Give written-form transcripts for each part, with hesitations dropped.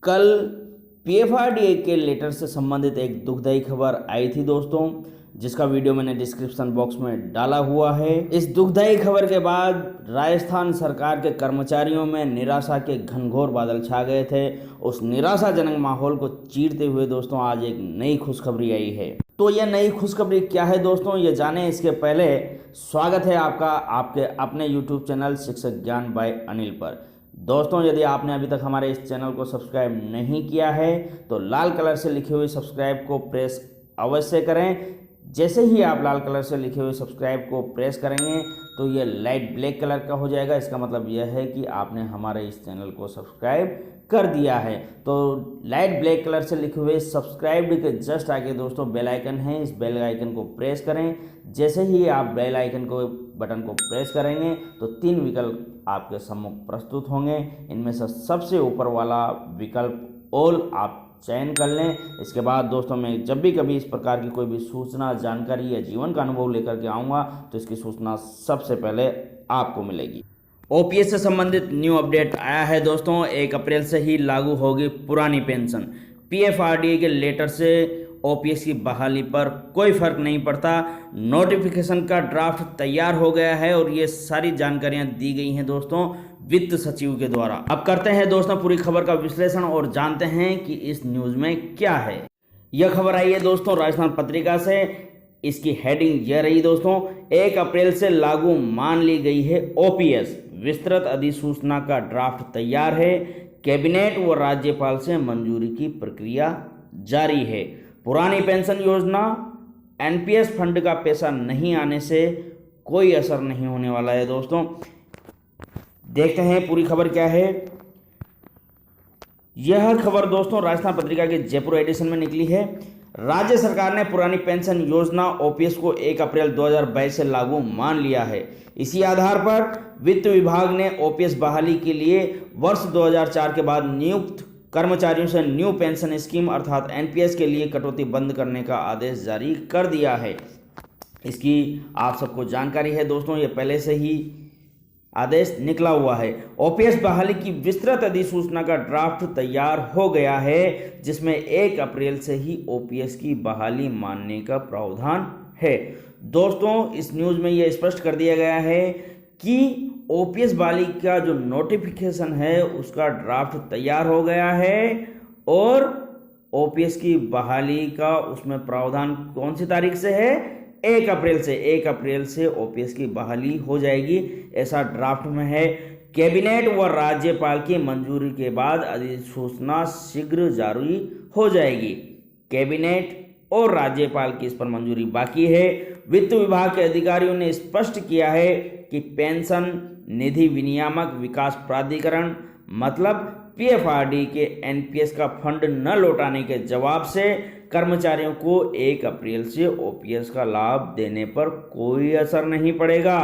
कल पीएफआरडीए के लेटर से संबंधित एक दुखदायी खबर आई थी दोस्तों, जिसका वीडियो मैंने डिस्क्रिप्शन बॉक्स में डाला हुआ है। इस दुखदायी खबर के बाद राजस्थान सरकार के कर्मचारियों में निराशा के घनघोर बादल छा गए थे। उस निराशाजनक माहौल को चीरते हुए दोस्तों आज एक नई खुशखबरी आई है। तो यह नई खुशखबरी क्या है दोस्तों, ये जाने इसके पहले स्वागत है आपका आपके अपने यूट्यूब चैनल शिक्षक ज्ञान बाय अनिल पर। दोस्तों यदि आपने अभी तक हमारे इस चैनल को सब्सक्राइब नहीं किया है तो लाल कलर से लिखे हुए सब्सक्राइब को प्रेस अवश्य करें। जैसे ही आप लाल कलर से लिखे हुए सब्सक्राइब को प्रेस करेंगे तो ये लाइट ब्लैक कलर का हो जाएगा। इसका मतलब यह है कि आपने हमारे इस चैनल को सब्सक्राइब कर दिया है। तो लाइट ब्लैक कलर से लिखे हुए सब्सक्राइब के जस्ट आगे दोस्तों बेल आइकन है, इस बेल आइकन को प्रेस करें। जैसे ही आप बेल आइकन को बटन को प्रेस करेंगे तो 3 विकल्प आपके सम्मुख प्रस्तुत होंगे। इनमें से सबसे ऊपर वाला विकल्प ऑल आप चयन कर लें। इसके बाद दोस्तों मैं जब भी कभी इस प्रकार की कोई भी सूचना, जानकारी या जीवन का अनुभव लेकर के आऊँगा तो इसकी सूचना सबसे पहले आपको मिलेगी। ओपीएस से संबंधित न्यू अपडेट आया है दोस्तों। 1 अप्रैल से ही लागू होगी पुरानी पेंशन। पीएफआरडीए के लेटर से ओपीएस की बहाली पर कोई फर्क नहीं पड़ता। नोटिफिकेशन का ड्राफ्ट तैयार हो गया है और ये सारी जानकारियां दी गई हैं दोस्तों वित्त सचिव के द्वारा। अब करते हैं दोस्तों पूरी खबर का विश्लेषण और जानते हैं कि इस न्यूज में क्या है। यह खबर आई है दोस्तों राजस्थान पत्रिका से। इसकी हेडिंग यह रही दोस्तों, 1 अप्रैल से लागू मान ली गई है ओपीएस। विस्तृत अधिसूचना का ड्राफ्ट तैयार है। कैबिनेट व राज्यपाल से मंजूरी की प्रक्रिया जारी है। पुरानी पेंशन योजना एनपीएस फंड का पैसा नहीं आने से कोई असर नहीं होने वाला है दोस्तों। देखते हैं पूरी खबर क्या है। यह खबर दोस्तों राजस्थान पत्रिका के जयपुर एडिशन में निकली है। राज्य सरकार ने पुरानी पेंशन योजना ओपीएस को 1 अप्रैल 2022 से लागू मान लिया है। इसी आधार पर वित्त विभाग ने ओपीएस बहाली के लिए वर्ष 2004 के बाद नियुक्त कर्मचारियों से न्यू पेंशन स्कीम अर्थात एनपीएस के लिए कटौती बंद करने का आदेश जारी कर दिया है। इसकी आप सबको जानकारी है दोस्तों, ये पहले से ही आदेश निकला हुआ है। ओपीएस बहाली की विस्तृत अधिसूचना का ड्राफ्ट तैयार हो गया है, जिसमें 1 अप्रैल से ही ओपीएस की बहाली मानने का प्रावधान है। दोस्तों इस न्यूज में यह स्पष्ट कर दिया गया है कि ओपीएस बहाली का जो नोटिफिकेशन है उसका ड्राफ्ट तैयार हो गया है और ओपीएस की बहाली का उसमें प्रावधान कौन सी तारीख से है, 1 अप्रैल से। 1 अप्रैल से ओपीएस की बहाली हो जाएगी, ऐसा ड्राफ्ट में है। कैबिनेट व राज्यपाल की मंजूरी के बाद अधिसूचना शीघ्र जारी हो जाएगी। कैबिनेट और राज्यपाल की इस पर मंजूरी बाकी है। वित्त विभाग के अधिकारियों ने स्पष्ट किया है कि पेंशन निधि विनियामक विकास प्राधिकरण मतलब पीएफआरडी के एनपीएस का फंड न लौटाने के जवाब से कर्मचारियों को 1 अप्रैल से ओपीएस का लाभ देने पर कोई असर नहीं पड़ेगा।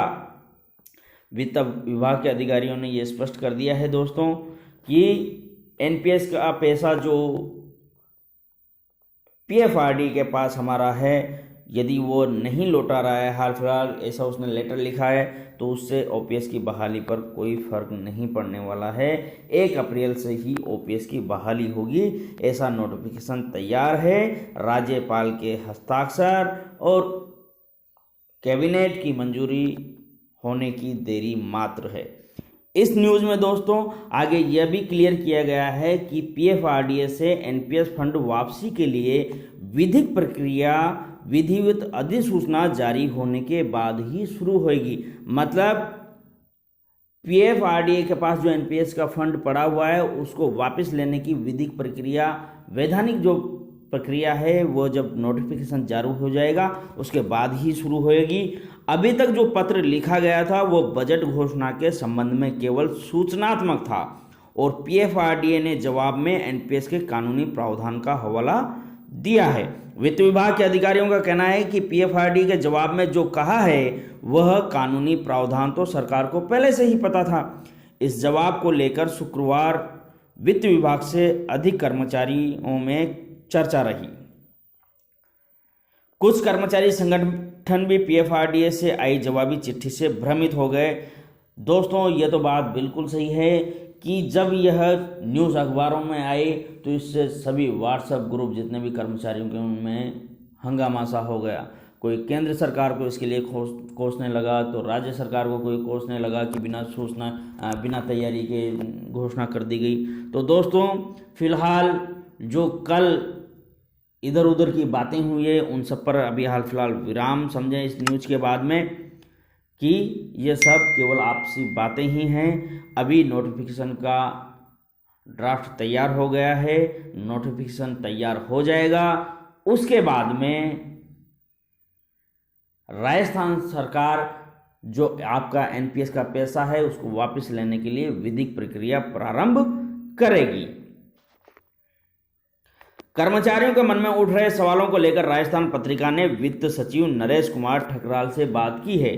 वित्त विभाग के अधिकारियों ने यह स्पष्ट कर दिया है दोस्तों कि एनपीएस का पैसा जो पीएफआरडी के पास हमारा है, यदि वो नहीं लौटा रहा है हाल फिलहाल, ऐसा उसने लेटर लिखा है, तो उससे ओपीएस की बहाली पर कोई फर्क नहीं पड़ने वाला है। 1 अप्रैल से ही ओपीएस की बहाली होगी, ऐसा नोटिफिकेशन तैयार है। राज्यपाल के हस्ताक्षर और कैबिनेट की मंजूरी होने की देरी मात्र है। इस न्यूज़ में दोस्तों आगे यह भी क्लियर किया गया है कि पीएफआरडीए से एनपीएस फंड वापसी के लिए विधिक प्रक्रिया विधिवत अधिसूचना जारी होने के बाद ही शुरू होगी। मतलब पीएफआरडीए के पास जो एनपीएस का फंड पड़ा हुआ है उसको वापस लेने की विधिक प्रक्रिया, वैधानिक जो प्रक्रिया है वो जब नोटिफिकेशन जारी हो जाएगा उसके बाद ही शुरू होएगी। अभी तक जो पत्र लिखा गया था वो बजट घोषणा के संबंध में केवल सूचनात्मक था और पीएफआरडीए ने जवाब में एनपीएस के कानूनी प्रावधान का हवाला दिया है। वित्त विभाग के अधिकारियों का कहना है कि पीएफआरडी के जवाब में जो कहा है वह कानूनी प्रावधान तो सरकार को पहले से ही पता था। इस जवाब को लेकर शुक्रवार वित्त विभाग से अधिक कर्मचारियों में चर्चा रही। कुछ कर्मचारी संगठन भी पीएफआरडीए से आई जवाबी चिट्ठी से भ्रमित हो गए। दोस्तों ये तो बात बिल्कुल सही है कि जब यह न्यूज़ अखबारों में आई तो इससे सभी व्हाट्सएप ग्रुप जितने भी कर्मचारियों के उनमें हंगामा सा हो गया। कोई केंद्र सरकार को इसके लिए कोसने लगा, तो राज्य सरकार को कोई कोसने लगा कि बिना सूचना बिना तैयारी के घोषणा कर दी गई। तो दोस्तों फिलहाल जो कल इधर उधर की बातें हुई है उन सब पर अभी हाल फिलहाल विराम समझें इस न्यूज़ के बाद में कि ये सब केवल आपसी बातें ही हैं। अभी नोटिफिकेशन का ड्राफ्ट तैयार हो गया है, नोटिफिकेशन तैयार हो जाएगा, उसके बाद में राजस्थान सरकार जो आपका एनपीएस का पैसा है उसको वापस लेने के लिए विधिक प्रक्रिया प्रारंभ करेगी। कर्मचारियों के मन में उठ रहे सवालों को लेकर राजस्थान पत्रिका ने वित्त सचिव नरेश कुमार ठकराल से बात की है।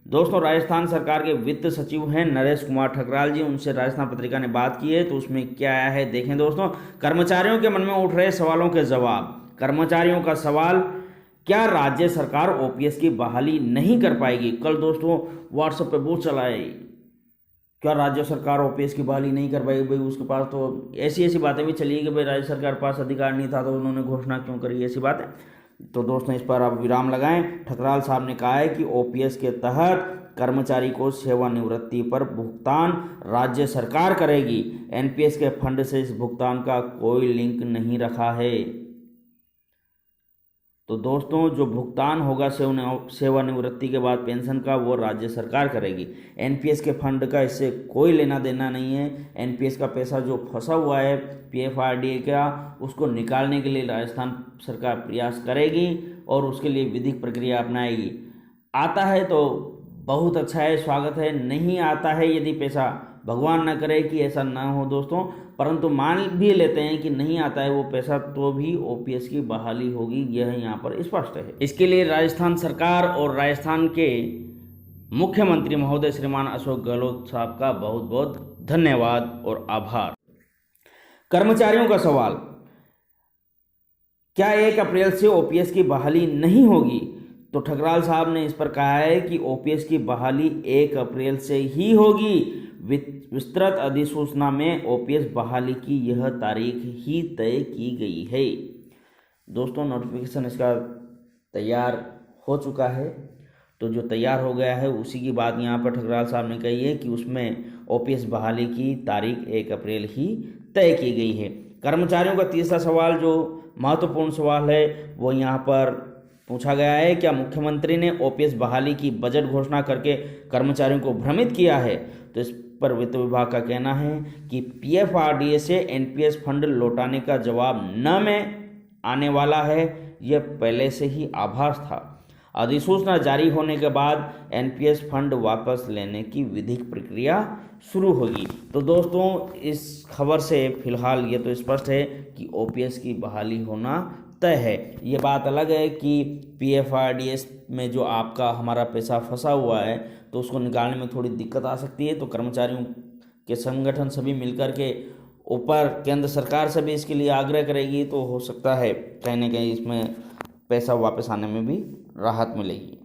दोस्तों राजस्थान सरकार के वित्त सचिव हैं नरेश कुमार ठकराल जी, उनसे राजस्थान पत्रिका ने बात की है। तो उसमें क्या आया है देखें दोस्तों। कर्मचारियों के मन में उठ रहे सवालों के जवाब। कर्मचारियों का सवाल, क्या राज्य सरकार ओपीएस की बहाली नहीं कर पाएगी? कल दोस्तों व्हाट्सएप पे बहुत चला है, क्या राज्य सरकार ओपीएस की बहाली नहीं कर पाएगी? भाई उसके पास तो ऐसी बातें भी चली है कि भाई राज्य सरकार के पास अधिकार नहीं था तो उन्होंने घोषणा क्यों करी, ऐसी बातें। तो दोस्तों इस पर आप विराम लगाएं। ठकराल साहब ने कहा है कि ओपीएस के तहत कर्मचारी को सेवानिवृत्ति पर भुगतान राज्य सरकार करेगी। एनपीएस के फंड से इस भुगतान का कोई लिंक नहीं रखा है। तो दोस्तों जो भुगतान होगा सेवानिवृत्ति के बाद पेंशन का वो राज्य सरकार करेगी। एनपीएस के फंड का इससे कोई लेना देना नहीं है। एनपीएस का पैसा जो फंसा हुआ है पीएफआरडीए का, उसको निकालने के लिए राजस्थान सरकार प्रयास करेगी और उसके लिए विधिक प्रक्रिया अपनाएगी। आता है तो बहुत अच्छा है, स्वागत है। नहीं आता है, यदि पैसा, भगवान ना करे कि ऐसा ना हो दोस्तों, परंतु मान भी लेते हैं कि नहीं आता है वो पैसा, तो भी ओपीएस की बहाली होगी, यह यहाँ पर स्पष्ट है। इसके लिए राजस्थान सरकार और राजस्थान के मुख्यमंत्री महोदय श्रीमान अशोक गहलोत साहब का बहुत बहुत धन्यवाद और आभार। कर्मचारियों का सवाल, क्या 1 अप्रैल से ओपीएस की बहाली नहीं होगी? तो ठकराल साहब ने इस पर कहा है कि ओपीएस की बहाली 1 अप्रैल से ही होगी। विस्तृत अधिसूचना में ओपीएस बहाली की यह तारीख ही तय की गई है। दोस्तों नोटिफिकेशन इसका तैयार हो चुका है, तो जो तैयार हो गया है उसी की बात यहाँ पर ठकराल साहब ने कही है कि उसमें ओपीएस बहाली की तारीख 1 अप्रैल ही तय की गई है। कर्मचारियों का तीसरा सवाल जो महत्वपूर्ण सवाल है वो यहाँ पर पूछा गया है, क्या मुख्यमंत्री ने ओपीएस बहाली की बजट घोषणा करके कर्मचारियों को भ्रमित किया है? तो इस पर वित्त विभाग का कहना है कि पीएफआरडीए से एनपीएस फंड लौटाने का जवाब न में आने वाला है, यह पहले से ही आभास था। अधिसूचना जारी होने के बाद एनपीएस फंड वापस लेने की विधिक प्रक्रिया शुरू होगी। तो दोस्तों इस खबर से फिलहाल ये तो स्पष्ट है कि ओपीएस की बहाली होना तय है। ये बात अलग है कि पीएफआरडीएस में जो आपका हमारा पैसा फंसा हुआ है तो उसको निकालने में थोड़ी दिक्कत आ सकती है। तो कर्मचारियों के संगठन सभी मिलकर के ऊपर केंद्र सरकार से भी इसके लिए आग्रह करेगी, तो हो सकता है कहीं ना कहीं इसमें पैसा वापस आने में भी राहत मिलेगी।